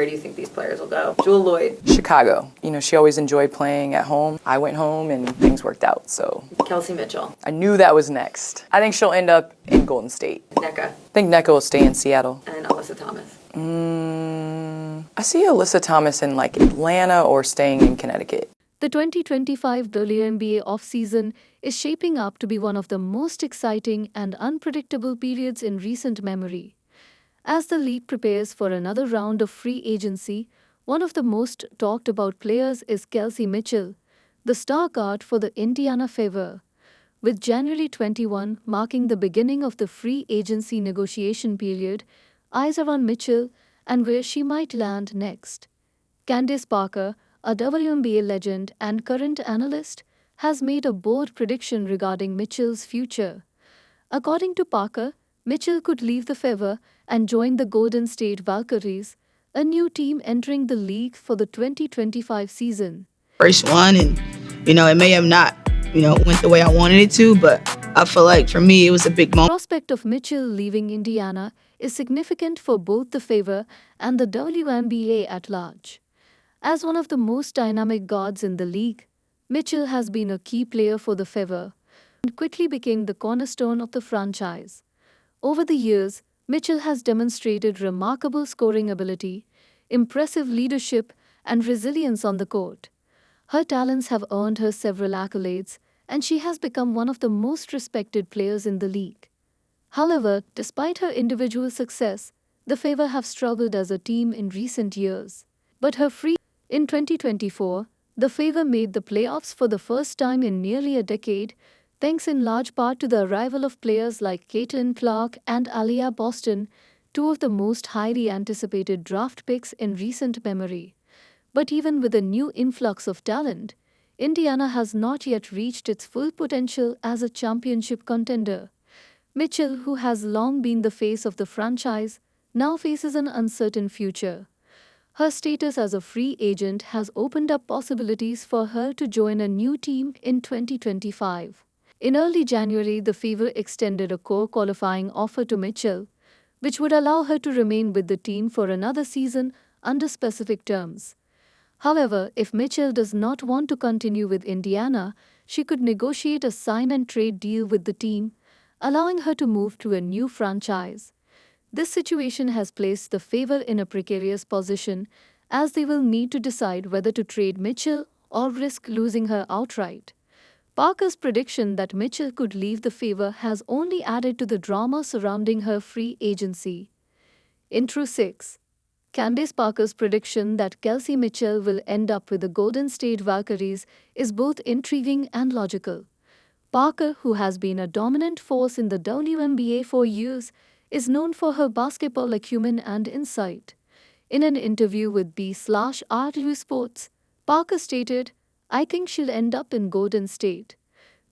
where do you think these players will go? Jewel Lloyd. Chicago. You know, she always enjoyed playing at home. I went home and things worked out, so. Kelsey Mitchell. I knew that was next. I think she'll end up in Golden State. Nneka. I think Nneka will stay in Seattle. And Alyssa Thomas. I see Alyssa Thomas in like Atlanta or staying in Connecticut. The 2025 WNBA offseason is shaping up to be one of the most exciting and unpredictable periods in recent memory. As the league prepares for another round of free agency, one of the most talked about players is Kelsey Mitchell, the star guard for the Indiana Fever. With January 21 marking the beginning of the free agency negotiation period, eyes are on Mitchell and where she might land next. Candace Parker, a WNBA legend and current analyst, has made a bold prediction regarding Mitchell's future. According to Parker, Mitchell could leave the Fever and join the Golden State Valkyries, a new team entering the league for the 2025 season. First one, and it may have not went the way I wanted it to, but I feel like for me it was a big moment. The prospect of Mitchell leaving Indiana is significant for both the Fever and the WNBA at large. As one of the most dynamic guards in the league, Mitchell has been a key player for the Fever and quickly became the cornerstone of the franchise. Over the years, Mitchell has demonstrated remarkable scoring ability, impressive leadership, and resilience on the court. Her talents have earned her several accolades, and she has become one of the most respected players in the league. However, despite her individual success, the Fever have struggled as a team in recent years. But in 2024, the Fever made the playoffs for the first time in nearly a decade, thanks in large part to the arrival of players like Caitlin Clark and Aliyah Boston, two of the most highly anticipated draft picks in recent memory. But even with a new influx of talent, Indiana has not yet reached its full potential as a championship contender. Mitchell, who has long been the face of the franchise, now faces an uncertain future. Her status as a free agent has opened up possibilities for her to join a new team in 2025. In early January, the Fever extended a core qualifying offer to Mitchell, which would allow her to remain with the team for another season under specific terms. However, if Mitchell does not want to continue with Indiana, she could negotiate a sign-and-trade deal with the team, allowing her to move to a new franchise. This situation has placed the Fever in a precarious position, as they will need to decide whether to trade Mitchell or risk losing her outright. Parker's prediction that Mitchell could leave the Fever has only added to the drama surrounding her free agency. Intro 6. Candace Parker's prediction that Kelsey Mitchell will end up with the Golden State Valkyries is both intriguing and logical. Parker, who has been a dominant force in the WNBA for years, is known for her basketball acumen and insight. In an interview with B/RU Sports, Parker stated, "I think she'll end up in Golden State."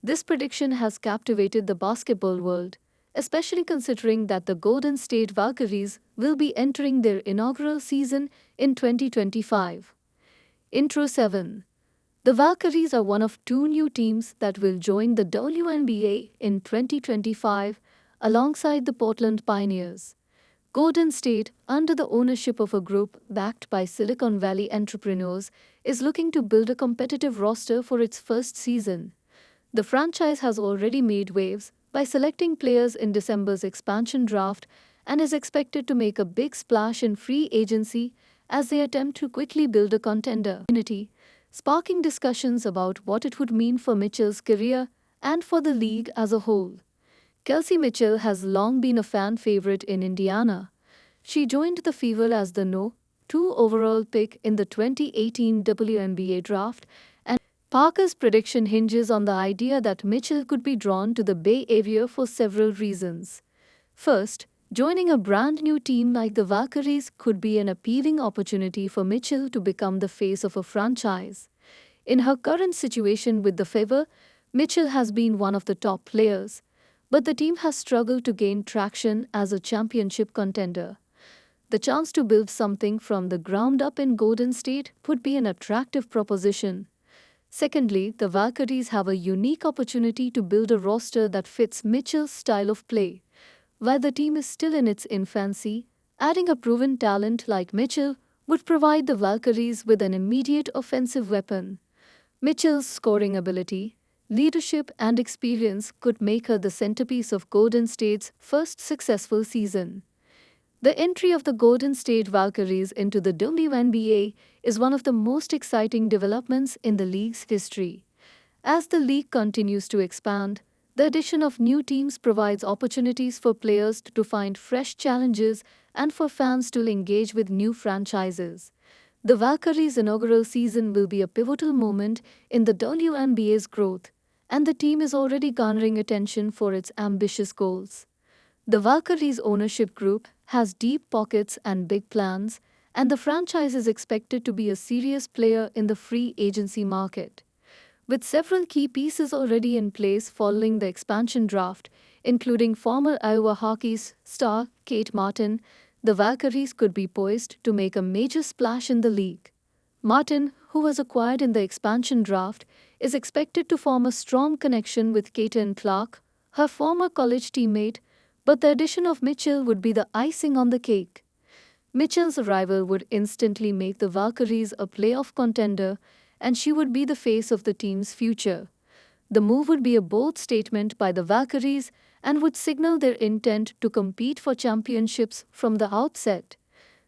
This prediction has captivated the basketball world, especially considering that the Golden State Valkyries will be entering their inaugural season in 2025. Intro 7. The Valkyries are one of two new teams that will join the WNBA in 2025 alongside the Portland Pioneers. Golden State, under the ownership of a group backed by Silicon Valley entrepreneurs, is looking to build a competitive roster for its first season. The franchise has already made waves by selecting players in December's expansion draft and is expected to make a big splash in free agency as they attempt to quickly build a contender community, sparking discussions about what it would mean for Mitchell's career and for the league as a whole. Kelsey Mitchell has long been a fan favorite in Indiana. She joined the Fever as the No. 2 overall pick in the 2018 WNBA draft, and Parker's prediction hinges on the idea that Mitchell could be drawn to the Bay Area for several reasons. First, joining a brand new team like the Valkyries could be an appealing opportunity for Mitchell to become the face of a franchise. In her current situation with the Fever, Mitchell has been one of the top players, but the team has struggled to gain traction as a championship contender. The chance to build something from the ground up in Golden State would be an attractive proposition. Secondly, the Valkyries have a unique opportunity to build a roster that fits Mitchell's style of play. While the team is still in its infancy, adding a proven talent like Mitchell would provide the Valkyries with an immediate offensive weapon. Mitchell's scoring ability, leadership, and experience could make her the centerpiece of Golden State's first successful season. The entry of the Golden State Valkyries into the WNBA is one of the most exciting developments in the league's history. As the league continues to expand, the addition of new teams provides opportunities for players to find fresh challenges and for fans to engage with new franchises. The Valkyries' inaugural season will be a pivotal moment in the WNBA's growth, and the team is already garnering attention for its ambitious goals. The Valkyries ownership group has deep pockets and big plans, and the franchise is expected to be a serious player in the free agency market. With several key pieces already in place following the expansion draft, including former Iowa Hockey's star Kate Martin, the Valkyries could be poised to make a major splash in the league. Martin, who was acquired in the expansion draft, is expected to form a strong connection with Caitlin Clark, her former college teammate, but the addition of Mitchell would be the icing on the cake. Mitchell's arrival would instantly make the Valkyries a playoff contender, and she would be the face of the team's future. The move would be a bold statement by the Valkyries and would signal their intent to compete for championships from the outset.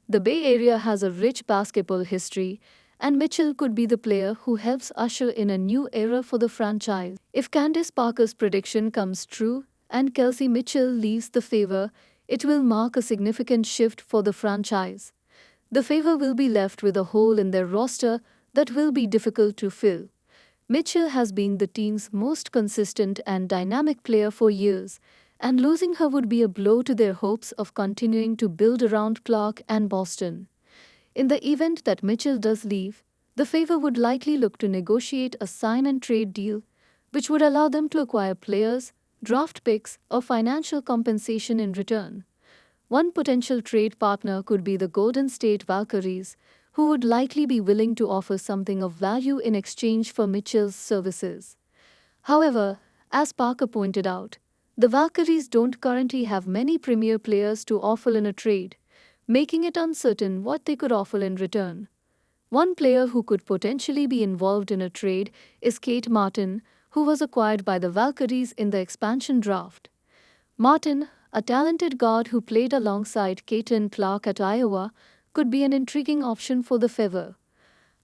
The Bay Area has a rich basketball history, and Mitchell could be the player who helps usher in a new era for the franchise. If Candace Parker's prediction comes true and Kelsey Mitchell leaves the Fever, it will mark a significant shift for the franchise. The Fever will be left with a hole in their roster that will be difficult to fill. Mitchell has been the team's most consistent and dynamic player for years, and losing her would be a blow to their hopes of continuing to build around Clark and Boston. In the event that Mitchell does leave, the Fever would likely look to negotiate a sign-and-trade deal, which would allow them to acquire players, draft picks, or financial compensation in return. One potential trade partner could be the Golden State Valkyries, who would likely be willing to offer something of value in exchange for Mitchell's services. However, as Parker pointed out, the Valkyries don't currently have many premier players to offer in a trade, making it uncertain what they could offer in return. One player who could potentially be involved in a trade is Kate Martin, who was acquired by the Valkyries in the expansion draft. Martin, a talented guard who played alongside Caitlin Clark at Iowa, could be an intriguing option for the Fever.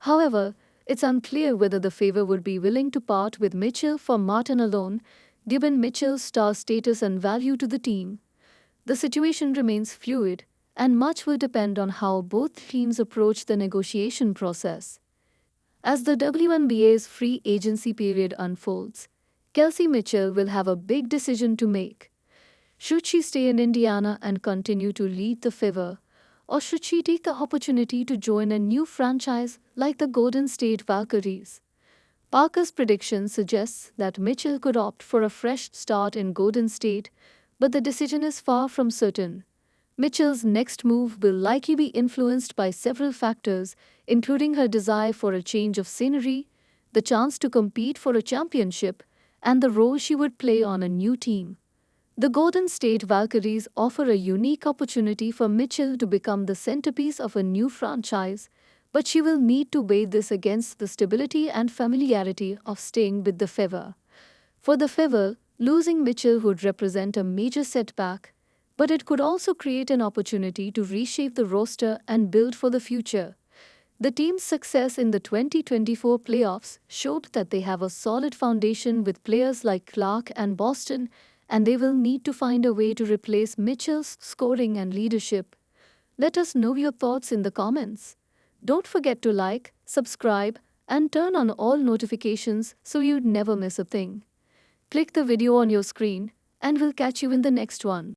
However, it's unclear whether the Fever would be willing to part with Mitchell for Martin alone, given Mitchell's star status and value to the team. The situation remains fluid, and much will depend on how both teams approach the negotiation process. As the WNBA's free agency period unfolds, Kelsey Mitchell will have a big decision to make. Should she stay in Indiana and continue to lead the Fever, or should she take the opportunity to join a new franchise like the Golden State Valkyries? Parker's prediction suggests that Mitchell could opt for a fresh start in Golden State, but the decision is far from certain. Mitchell's next move will likely be influenced by several factors, including her desire for a change of scenery, the chance to compete for a championship, and the role she would play on a new team. The Golden State Valkyries offer a unique opportunity for Mitchell to become the centerpiece of a new franchise, but she will need to weigh this against the stability and familiarity of staying with the Fever. For the Fever, losing Mitchell would represent a major setback, but it could also create an opportunity to reshape the roster and build for the future. The team's success in the 2024 playoffs showed that they have a solid foundation with players like Clark and Boston, and they will need to find a way to replace Mitchell's scoring and leadership. Let us know your thoughts in the comments. Don't forget to like, subscribe, and turn on all notifications so you'd never miss a thing. Click the video on your screen, and we'll catch you in the next one.